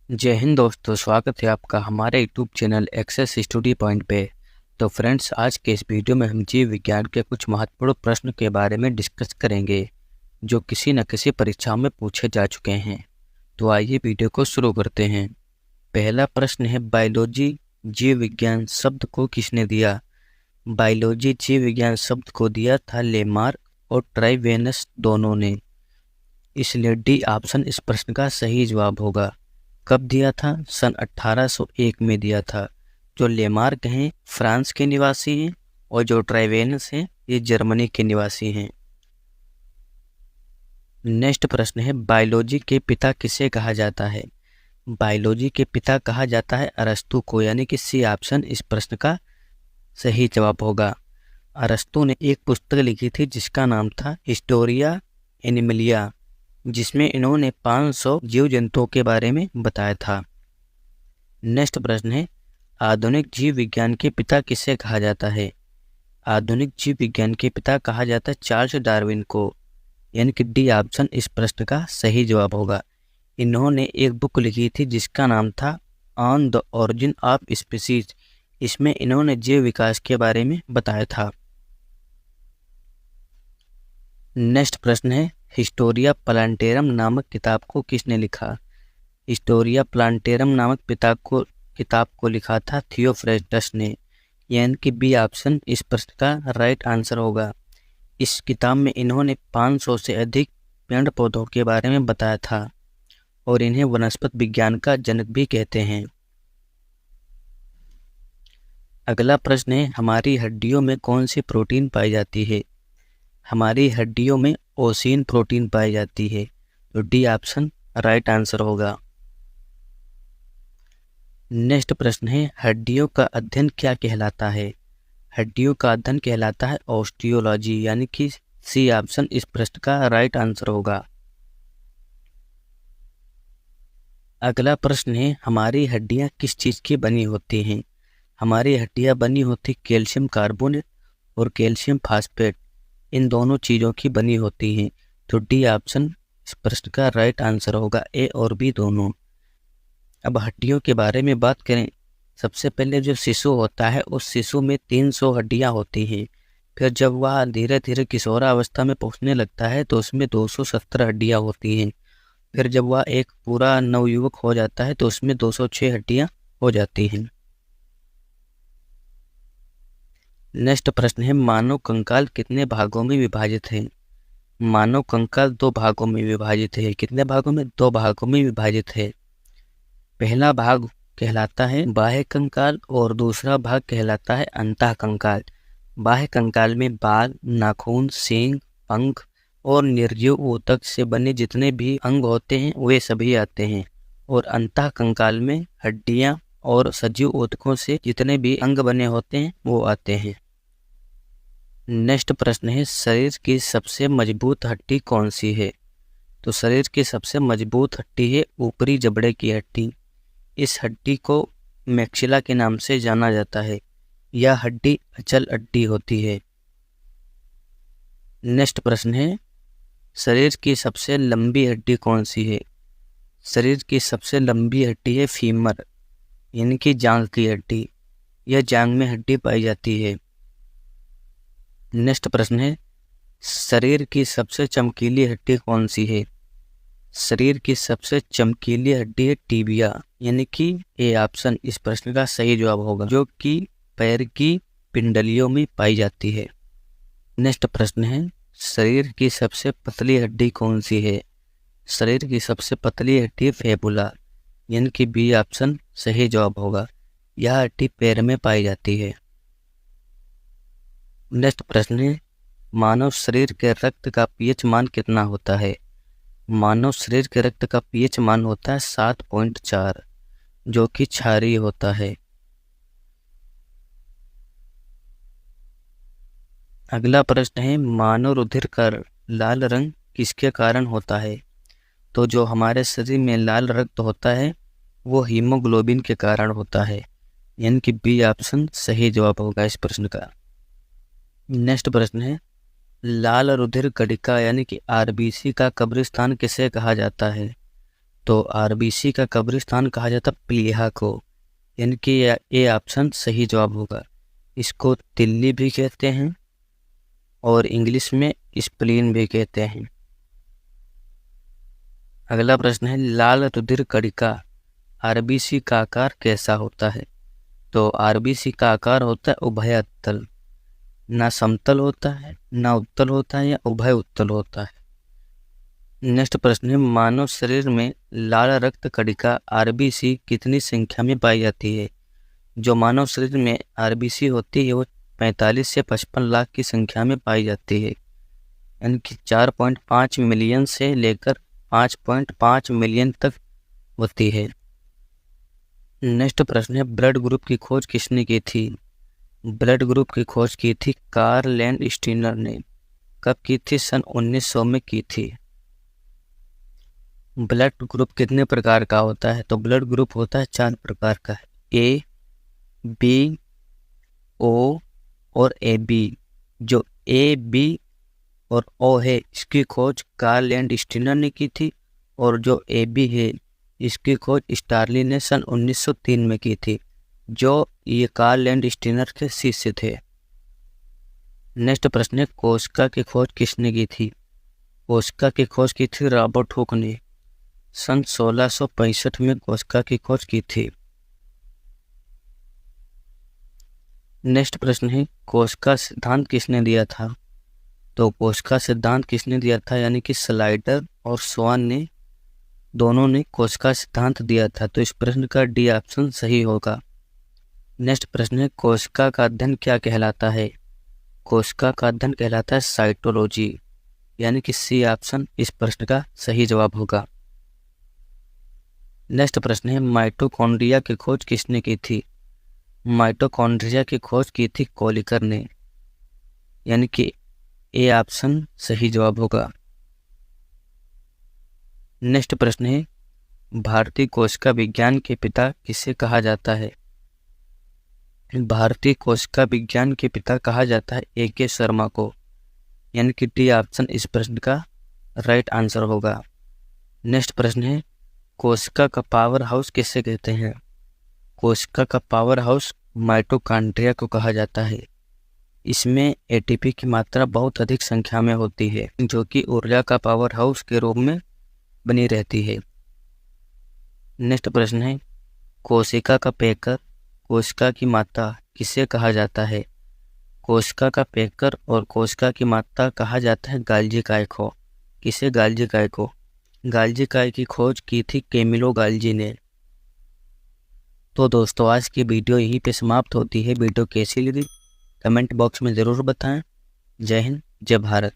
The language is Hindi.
जय हिंद दोस्तों, स्वागत है आपका हमारे YouTube channel Access Study Point पे। तो फ्रेंड्स, आज के इस वीडियो में हम जीव विज्ञान के कुछ महत्वपूर्ण प्रश्न के बारे में डिस्कस करेंगे जो किसी न किसी परीक्षा में पूछे जा चुके हैं। तो आइए वीडियो को शुरू करते हैं। पहला प्रश्न है, बायोलॉजी जीव विज्ञान शब्द को किसने दिया? बायोलॉजी जीव विज्ञान शब्द को दिया था लेमार्क और ट्राइवेनस दोनों ने। इसलिए डी ऑप्शन इस प्रश्न का सही जवाब होगा। कब दिया था? सन 1801 में दिया था। जो लेमार्क हैं फ्रांस के निवासी हैं और जो ट्राइवेनस हैं ये जर्मनी के निवासी हैं। नेक्स्ट प्रश्न है, बायोलॉजी के पिता किसे कहा जाता है? बायोलॉजी के पिता कहा जाता है अरस्तु को, यानी कि सी ऑप्शन इस प्रश्न का सही जवाब होगा। अरस्तु ने एक पुस्तक लिखी थी जिसका नाम था हिस्टोरिया एनिमलिया, जिसमें इन्होंने 500 जीव जंतुओं के बारे में बताया था। नेक्स्ट प्रश्न है, आधुनिक जीव विज्ञान के पिता किसे कहा जाता है? आधुनिक जीव विज्ञान के पिता कहा जाता है चार्ल्स डार्विन को, यानी कि डी ऑप्शन इस प्रश्न का सही जवाब होगा। इन्होंने एक बुक लिखी थी जिसका नाम था on the origin of species. इसमें इन्होंने जीव विकास के बारे में बताया था। नेक्स्ट प्रश्न है, हिस्टोरिया प्लांटेरम नामक किताब को किसने लिखा? हिस्टोरिया प्लांटेरम नामक किताब को लिखा था थियोफ्रेस्टस ने, यानी कि बी ऑप्शन इस प्रश्न का राइट आंसर होगा। इस किताब में इन्होंने 500 से अधिक पेड़ पौधों के बारे में बताया था और इन्हें वनस्पति विज्ञान का जनक भी कहते हैं। अगला प्रश्न है, हमारी हड्डियों में कौन सी प्रोटीन पाई जाती है? हमारी हड्डियों में ओसिन प्रोटीन पाई जाती है, तो डी ऑप्शन राइट आंसर होगा। नेक्स्ट प्रश्न है, हड्डियों का अध्ययन क्या कहलाता है? हड्डियों का अध्ययन कहलाता है ऑस्टियोलॉजी, यानी कि सी ऑप्शन इस प्रश्न का राइट आंसर होगा। अगला प्रश्न है, हमारी हड्डियां किस चीज़ की बनी होती हैं? हमारी हड्डियां बनी होती कैल्शियम कार्बोनेट और कैल्शियम फास्फेट, इन दोनों चीज़ों की बनी होती हैं, तो डी ऑप्शन इस प्रश्न का राइट आंसर होगा, ए और बी दोनों। अब हड्डियों के बारे में बात करें, सबसे पहले जो शिशु होता है उस शिशु में 300 हड्डियां होती हैं। फिर जब वह धीरे धीरे किशोरावस्था में पहुंचने लगता है तो उसमें 270 हड्डियां होती हैं। फिर जब वह एक पूरा नवयुवक हो जाता है तो उसमें 206 हड्डियां हो जाती हैं। नेक्स्ट प्रश्न है, मानव कंकाल कितने भागों में विभाजित है? मानव कंकाल 2 भागों में विभाजित है। कितने भागों में? 2 भागों में विभाजित है। पहला भाग कहलाता है बाह्य कंकाल और दूसरा भाग कहलाता है अंतः कंकाल। बाह्य कंकाल में बाल, नाखून, सींग, पंख और निर्जीव ऊतक से बने जितने भी अंग होते हैं वे सभी आते हैं, और अंतः कंकाल में हड्डियां और सजीव ऊतकों से जितने भी अंग बने होते हैं वो आते हैं। नेक्स्ट प्रश्न है, शरीर की सबसे मजबूत हड्डी कौन सी है? तो शरीर की सबसे मजबूत हड्डी है ऊपरी जबड़े की हड्डी। इस हड्डी को मैक्सिला के नाम से जाना जाता है। यह हड्डी अचल हड्डी होती है। नेक्स्ट प्रश्न है, शरीर की सबसे लंबी हड्डी कौन सी है? शरीर की सबसे लंबी हड्डी है फीमर, यानी कि जांघ की हड्डी। यह जांघ में हड्डी पाई जाती है। नेक्स्ट प्रश्न है, शरीर की सबसे चमकीली हड्डी कौन सी है? शरीर की सबसे चमकीली हड्डी है टीबिया, यानी कि ए ऑप्शन इस प्रश्न का सही जवाब होगा, जो कि पैर की पिंडलियों में पाई जाती है। नेक्स्ट प्रश्न है, शरीर की सबसे पतली हड्डी कौन सी है? शरीर की सबसे पतली हड्डी फेबुला, यानी कि बी ऑप्शन सही जवाब होगा। यह हड्डी पैर में पाई जाती है। नेक्स्ट प्रश्न है, मानव शरीर के रक्त का पीएच मान कितना होता है? मानव शरीर के रक्त का पीएच मान होता है 7.4, जो कि क्षारीय होता है। अगला प्रश्न है, मानव रुधिर का लाल रंग किसके कारण होता है? तो जो हमारे शरीर में लाल रक्त होता है वो हीमोग्लोबिन के कारण होता है, यानी कि बी ऑप्शन सही जवाब होगा इस प्रश्न का। नेक्स्ट प्रश्न है, लाल रुधिर कणिका यानी कि आरबीसी का कब्रिस्तान किसे कहा जाता है? तो आरबीसी का कब्रिस्तान कहा जाता प्लीहा को, यानी कि ये ऑप्शन सही जवाब होगा। इसको तिल्ली भी कहते हैं और इंग्लिश में स्प्लीन भी कहते हैं। अगला प्रश्न है लाल रुधिर कणिका आरबीसी का आकार कैसा होता है? तो आरबीसी का आकार होता है उभय उत्तल, ना समतल होता है ना उत्तल होता है या उभय उत्तल होता है। नेक्स्ट प्रश्न है मानव शरीर में लाल रक्त कणिका आरबीसी कितनी संख्या में पाई जाती है? जो मानव शरीर में आरबीसी होती है वो 45 से 55 लाख की संख्या में पाई जाती है, यानी कि 4.5 मिलियन से लेकर 5.5 मिलियन तक होती है। नेक्स्ट प्रश्न है ब्लड ग्रुप की खोज किसने की थी? ब्लड ग्रुप की खोज की थी कार्ल लैंडस्टीनर ने। कब की थी? सन 1900 में की थी। ब्लड ग्रुप कितने प्रकार का होता है? तो ब्लड ग्रुप होता है 4 प्रकार का, ए, बी, ओ और ए बी। जो ए, बी और ओ है इसकी खोज कार्ल लैंडस्टीनर ने की थी, और जो ए बी है इसकी खोज स्टार्लिन ने सन 1903 में की थी, जो ये कार्ल लैंडस्टीनर के शिष्य थे। नेक्स्ट प्रश्न है कोशिका की खोज किसने की थी? कोशिका की खोज की थी रॉबर्ट हुक ने। सन 1665 में कोशिका की खोज की थी। नेक्स्ट प्रश्न है कोशिका सिद्धांत किसने दिया था? तो कोशिका सिद्धांत किसने दिया था, यानी कि स्लाइडर और स्वान ने, दोनों ने कोशिका सिद्धांत दिया था। तो इस प्रश्न का डी ऑप्शन सही होगा। नेक्स्ट प्रश्न है कोशिका का अध्ययन क्या कहलाता है? कोशिका का अध्ययन कहलाता है साइटोलॉजी, यानी कि सी ऑप्शन इस प्रश्न का सही जवाब होगा। नेक्स्ट प्रश्न है माइटोकॉन्ड्रिया की खोज किसने की थी? माइटोकॉन्ड्रिया की खोज की थी कोलिकर ने, यानी कि ए ऑप्शन सही जवाब होगा। नेक्स्ट प्रश्न है भारतीय कोशिका विज्ञान के पिता किसे कहा जाता है? भारतीय कोशिका विज्ञान के पिता कहा जाता है ए.के. शर्मा को, यानी कि डी ऑप्शन इस प्रश्न का राइट आंसर होगा। नेक्स्ट प्रश्न है कोशिका का पावर हाउस किसे कहते हैं? कोशिका का पावर हाउस माइटोकॉन्ड्रिया को कहा जाता है। इसमें एटीपी की मात्रा बहुत अधिक संख्या में होती है, जो कि ऊर्जा का पावर हाउस के रूप में बनी रहती है। नेक्स्ट प्रश्न है कोशिका का पैकर कोशिका की माता किसे कहा जाता है? कोशिका का पैकर और कोशिका की माता कहा जाता है गाल्जी काय को। किसे? गाल्जी काय को। गाल्जी काय की खोज की थी कैमिलो गाल्जी ने। तो दोस्तों आज की वीडियो यहीं पे समाप्त होती है। वीडियो कैसी लगी कमेंट बॉक्स में ज़रूर बताएं। जय हिंद, जय भारत।